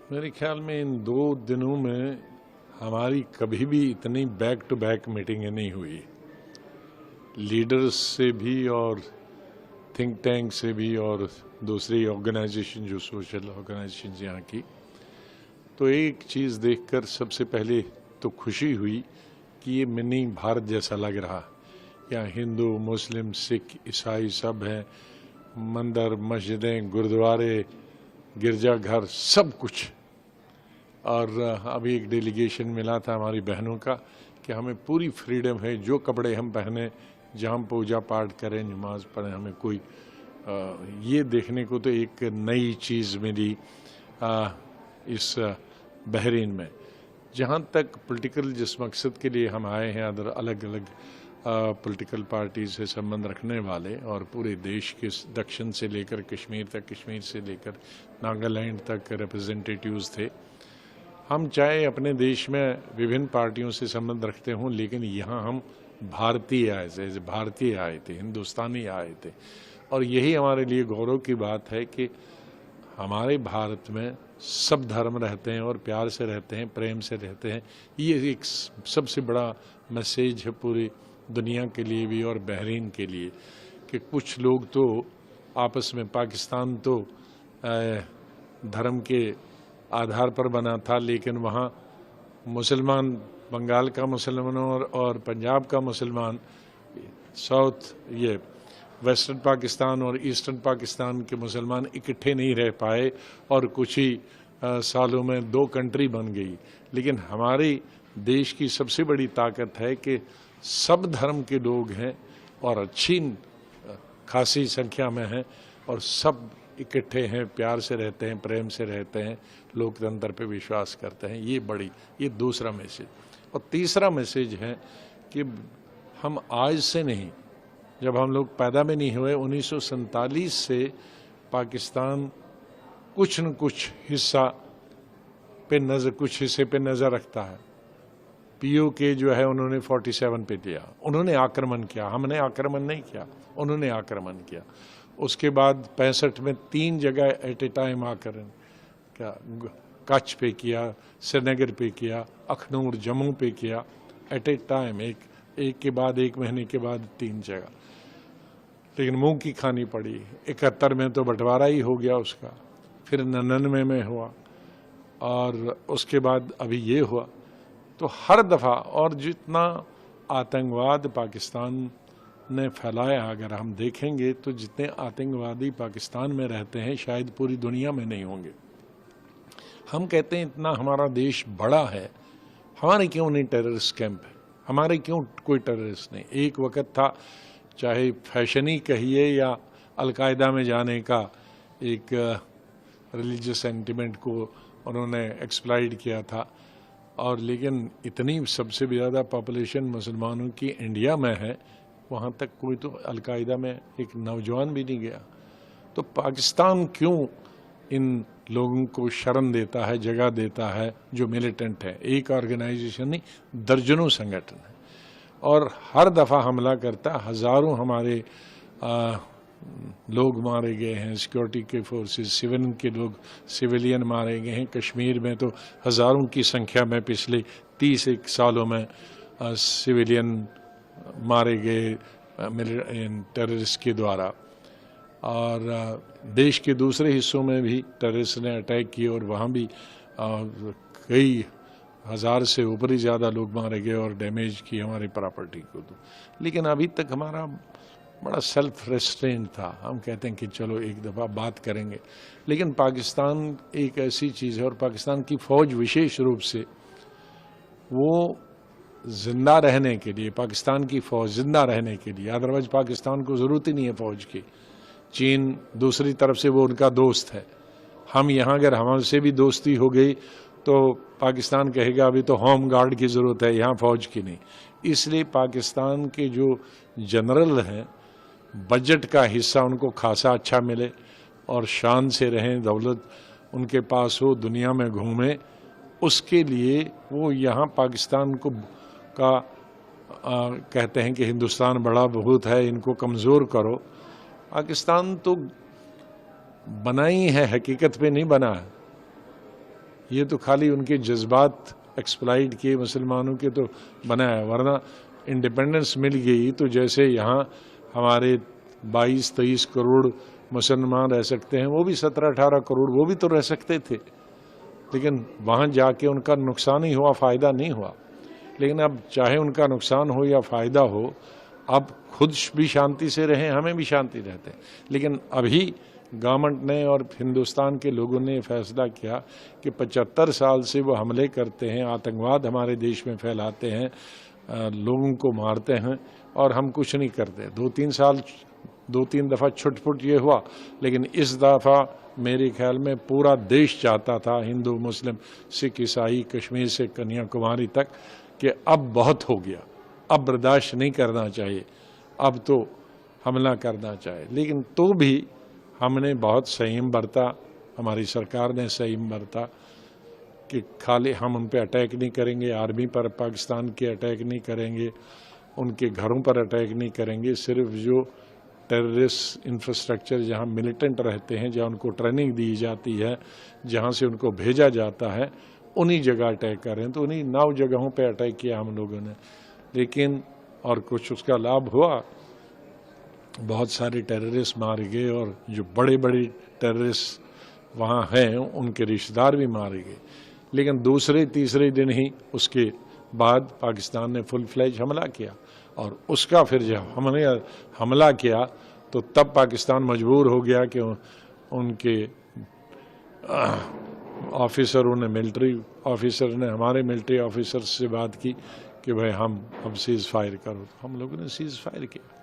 मेरे ख्याल में इन 2 दिनों में हमारी कभी भी इतनी बैक टू बैक मीटिंगें नहीं हुई, लीडर्स से भी और थिंक टैंक से भी और दूसरी ऑर्गेनाइजेशन जो सोशल ऑर्गेनाइजेशन यहाँ की। तो एक चीज़ देखकर सबसे पहले तो खुशी हुई कि ये मिनी भारत जैसा लग रहा। यहाँ हिंदू, मुस्लिम, सिख, ईसाई सब हैं, मंदिर, मस्जिदें, गुरुद्वारे, गिरजाघर, सब कुछ। और अभी एक डेलीगेशन मिला था हमारी बहनों का कि हमें पूरी फ्रीडम है, जो कपड़े हम पहने, जहाँ पूजा पाठ करें, नमाज पढ़ें, हमें कोई ये देखने को तो एक नई चीज़ मिली इस बहरीन में। जहाँ तक पॉलिटिकल जिस मकसद के लिए हम आए हैं, अदर अलग अलग पॉलिटिकल पार्टी से संबंध रखने वाले और पूरे देश के दक्षिण से लेकर कश्मीर तक, कश्मीर से लेकर नागालैंड तक रिप्रेजेंटेटिव्स थे। हम चाहे अपने देश में विभिन्न पार्टियों से संबंध रखते हों, लेकिन यहाँ हम भारतीय आए थे, हिंदुस्तानी आए थे। और यही हमारे लिए गौरव की बात है कि हमारे भारत में सब धर्म रहते हैं और प्यार से रहते हैं, प्रेम से रहते हैं। ये एक सबसे बड़ा मैसेज है पूरी दुनिया के लिए भी और बहरीन के लिए कि कुछ लोग तो आपस में, पाकिस्तान तो धर्म के आधार पर बना था, लेकिन वहाँ मुसलमान, बंगाल का मुसलमान और पंजाब का मुसलमान, साउथ ये वेस्टर्न पाकिस्तान और ईस्टर्न पाकिस्तान के मुसलमान इकट्ठे नहीं रह पाए और कुछ ही सालों में 2 कंट्री बन गई। लेकिन हमारे देश की सबसे बड़ी ताकत है कि सब धर्म के लोग हैं और अच्छी खासी संख्या में हैं और सब इकट्ठे हैं, प्यार से रहते हैं, प्रेम से रहते हैं, लोकतंत्र पे विश्वास करते हैं। ये दूसरा मैसेज। और तीसरा मैसेज है कि हम आज से नहीं, जब हम लोग पैदा में नहीं हुए, 1947 से पाकिस्तान कुछ न कुछ कुछ हिस्से पे नज़र रखता है। POK जो है उन्होंने 47 पे दिया, उन्होंने आक्रमण किया, हमने आक्रमण नहीं किया, उन्होंने आक्रमण किया। उसके बाद 65 में 3 जगह एट ए टाइम आक्रमण क्या, कच्छ पे किया, श्रीनगर पे किया, अखनूर, जम्मू पे किया, एट ए टाइम, एक के बाद एक महीने के बाद 3 जगह। लेकिन मुंह की खानी पड़ी। 71 में तो बंटवारा ही हो गया उसका, फिर 99 में हुआ और उसके बाद अभी ये हुआ। तो हर दफ़ा, और जितना आतंकवाद पाकिस्तान ने फैलाया, अगर हम देखेंगे तो जितने आतंकवादी पाकिस्तान में रहते हैं शायद पूरी दुनिया में नहीं होंगे। हम कहते हैं इतना हमारा देश बड़ा है, हमारे क्यों नहीं टेररिस्ट कैंप है, हमारे क्यों कोई टेररिस्ट नहीं। एक वक्त था, चाहे फैशन ही कहिए या अलकायदा में जाने का, एक रिलीजियस सेंटिमेंट को उन्होंने एक्सप्लॉइट किया था। और लेकिन इतनी सबसे ज़्यादा पॉपुलेशन मुसलमानों की इंडिया में है, वहाँ तक कोई तो अलकायदा में एक नौजवान भी नहीं गया। तो पाकिस्तान क्यों इन लोगों को शरण देता है, जगह देता है जो मिलिटेंट है। एक ऑर्गेनाइजेशन नहीं, दर्जनों संगठन है और हर दफ़ा हमला करता। हज़ारों हमारे लोग मारे गए हैं, सिक्योरिटी के फोर्सेस, सिविलियन के लोग, सिविलियन मारे गए हैं। कश्मीर में तो हज़ारों की संख्या में पिछले 30 सालों में सिविलियन मारे गए टेररिस्ट के द्वारा। और देश के दूसरे हिस्सों में भी टेररिस्ट ने अटैक किए और वहाँ भी कई हज़ार से ऊपर ही ज़्यादा लोग मारे गए और डैमेज किए हमारी प्रॉपर्टी को। तो लेकिन अभी तक हमारा बड़ा सेल्फ रेस्ट्रेंट था। हम कहते हैं कि चलो एक दफ़ा बात करेंगे, लेकिन पाकिस्तान एक ऐसी चीज़ है और पाकिस्तान की फ़ौज विशेष रूप से वो ज़िंदा रहने के लिए, पाकिस्तान की फ़ौज ज़िंदा रहने के लिए, अदरवाइज पाकिस्तान को ज़रूरत ही नहीं है फ़ौज की। चीन दूसरी तरफ से वो उनका दोस्त है। हम यहाँ अगर हमसे भी दोस्ती हो गई तो पाकिस्तान कहेगा अभी तो होम गार्ड की ज़रूरत है, यहाँ फ़ौज की नहीं। इसलिए पाकिस्तान के जो जनरल हैं, बजट का हिस्सा उनको खासा अच्छा मिले और शान से रहें, दौलत उनके पास हो, दुनिया में घूमें, उसके लिए वो यहाँ पाकिस्तान को कहते हैं कि हिंदुस्तान बड़ा बहुत है, इनको कमज़ोर करो। पाकिस्तान तो बना ही है, हकीकत पे नहीं बना है। ये तो खाली उनके जज्बात एक्सप्लाइट किए मुसलमानों के तो बना है, वरना इंडिपेंडेंस मिल गई तो जैसे यहाँ हमारे 22-23 करोड़ मुसलमान रह सकते हैं, वो भी 17-18 करोड़ वो भी तो रह सकते थे, लेकिन वहाँ जाके उनका नुकसान ही हुआ, फ़ायदा नहीं हुआ। लेकिन अब चाहे उनका नुकसान हो या फ़ायदा हो, अब खुद भी शांति से रहें, हमें भी शांति रहते हैं। लेकिन अभी गवर्नमेंट ने और हिंदुस्तान के लोगों ने फैसला किया कि 75 साल से वो हमले करते हैं, आतंकवाद हमारे देश में फैलाते हैं, लोगों को मारते हैं और हम कुछ नहीं करते। 2-3 दफ़ा छुटपुट ये हुआ, लेकिन इस दफ़ा मेरे ख्याल में पूरा देश चाहता था, हिंदू मुस्लिम सिख ईसाई कश्मीर से कन्याकुमारी तक, कि अब बहुत हो गया, अब बर्दाश्त नहीं करना चाहिए, अब तो हमला करना चाहिए। लेकिन तो भी हमने बहुत संयम बरता, हमारी सरकार ने संयम बरता कि खाली हम उन पे अटैक नहीं करेंगे, आर्मी पर पाकिस्तान के अटैक नहीं करेंगे, उनके घरों पर अटैक नहीं करेंगे, सिर्फ जो टेररिस्ट इंफ्रास्ट्रक्चर जहां मिलिटेंट रहते हैं, जहां उनको ट्रेनिंग दी जाती है, जहां से उनको भेजा जाता है, उन्हीं जगह अटैक कर रहे हैं। तो उन्हीं 9 जगहों पे अटैक किया हम लोगों ने। लेकिन और कुछ उसका लाभ हुआ, बहुत सारे टेररिस्ट मारे गए और जो बड़े बड़े टेररिस्ट वहाँ हैं उनके रिश्तेदार भी मारे गए। लेकिन दूसरे तीसरे दिन ही उसके बाद पाकिस्तान ने फुल फ्लैज हमला किया, और उसका फिर जब हमने हमला किया तो तब पाकिस्तान मजबूर हो गया कि उनके ऑफिसरों ने, मिलिट्री ऑफिसर ने हमारे मिलिट्री ऑफिसर से बात की कि भाई हम अब सीज़ फायर करो, तो हम लोगों ने सीज़ फायर किया।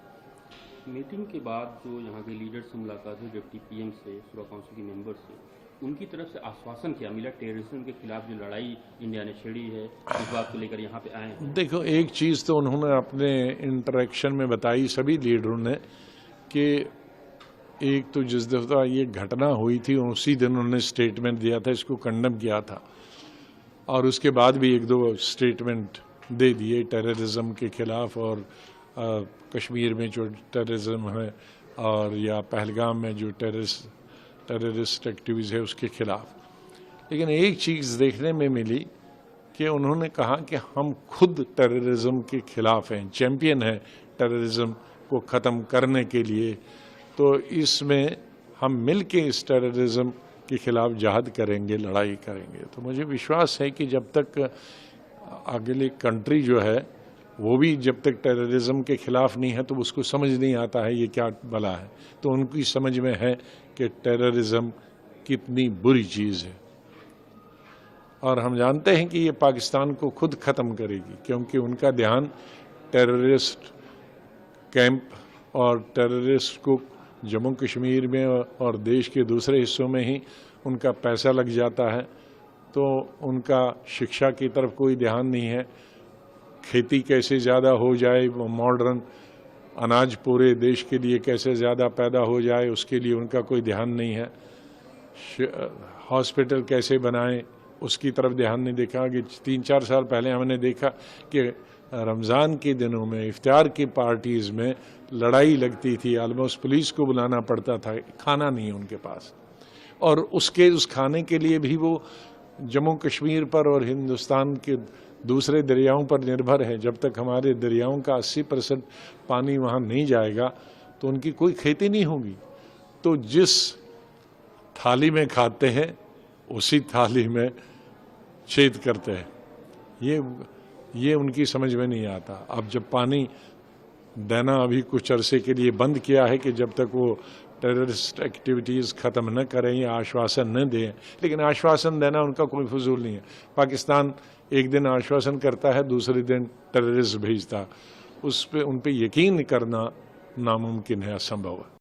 मीटिंग के बाद जो यहाँ के लीडर से मुलाकात हुई, डिप्टी पीएम से, शूरा काउंसिल के मेंबर से, उनकी तरफ से आश्वासन क्या मिला? टेररिज्म के खिलाफ जो लड़ाई इंडिया ने छेड़ी है, इस बात को लेकर यहाँ पे आए हैं। देखो, एक चीज़ तो उन्होंने अपने इंटरेक्शन में बताई सभी लीडरों ने कि एक तो जिस दफ़ा ये घटना हुई थी उसी दिन उन्होंने स्टेटमेंट दिया था, इसको कंडेम किया था, और उसके बाद भी 1-2 स्टेटमेंट दे दिए टेररिज्म के खिलाफ, और कश्मीर में जो टेररिज्म है और या पहलगाम में जो टेररिस्ट एक्टिविटीज़ है उसके खिलाफ। लेकिन एक चीज़ देखने में मिली कि उन्होंने कहा कि हम खुद टेररिज्म के खिलाफ हैं, चैम्पियन हैं टेररिज्म को ख़त्म करने के लिए, तो इसमें हम मिल के इस टेररिज्म के खिलाफ जहाद करेंगे, लड़ाई करेंगे। तो मुझे विश्वास है कि जब तक अगली कंट्री जो है वो भी जब तक टेररिज्म के खिलाफ नहीं है तो उसको समझ नहीं आता है ये क्या बला है, तो उनकी समझ में है कि टेररिज्म कितनी बुरी चीज़ है, और हम जानते हैं कि ये पाकिस्तान को खुद ख़त्म करेगी, क्योंकि उनका ध्यान टेररिस्ट कैंप और टेररिस्ट को जम्मू कश्मीर में और देश के दूसरे हिस्सों में ही उनका पैसा लग जाता है, तो उनका शिक्षा की तरफ कोई ध्यान नहीं है, खेती कैसे ज़्यादा हो जाए, मॉडर्न अनाज पूरे देश के लिए कैसे ज़्यादा पैदा हो जाए उसके लिए उनका कोई ध्यान नहीं है, हॉस्पिटल कैसे बनाएं उसकी तरफ ध्यान नहीं देखा। कि 3-4 साल पहले हमने देखा कि रमज़ान के दिनों में इफ्तार की पार्टीज़ में लड़ाई लगती थी, ऑलमोस्ट पुलिस को बुलाना पड़ता था, खाना नहीं है उनके पास, और उस खाने के लिए भी वो जम्मू कश्मीर पर और हिंदुस्तान के दूसरे दरियाओं पर निर्भर है। जब तक हमारे दरियाओं का 80% पानी वहाँ नहीं जाएगा तो उनकी कोई खेती नहीं होगी। तो जिस थाली में खाते हैं उसी थाली में छेद करते हैं, ये उनकी समझ में नहीं आता। अब जब पानी देना अभी कुछ अरसे के लिए बंद किया है कि जब तक वो टेररिस्ट एक्टिविटीज़ ख़त्म न करें या आश्वासन न दें, लेकिन आश्वासन देना उनका कोई फजूल नहीं है। पाकिस्तान एक दिन आश्वासन करता है, दूसरे दिन टेररिस्ट भेजता, उन पे यकीन करना नामुमकिन है, असंभव है।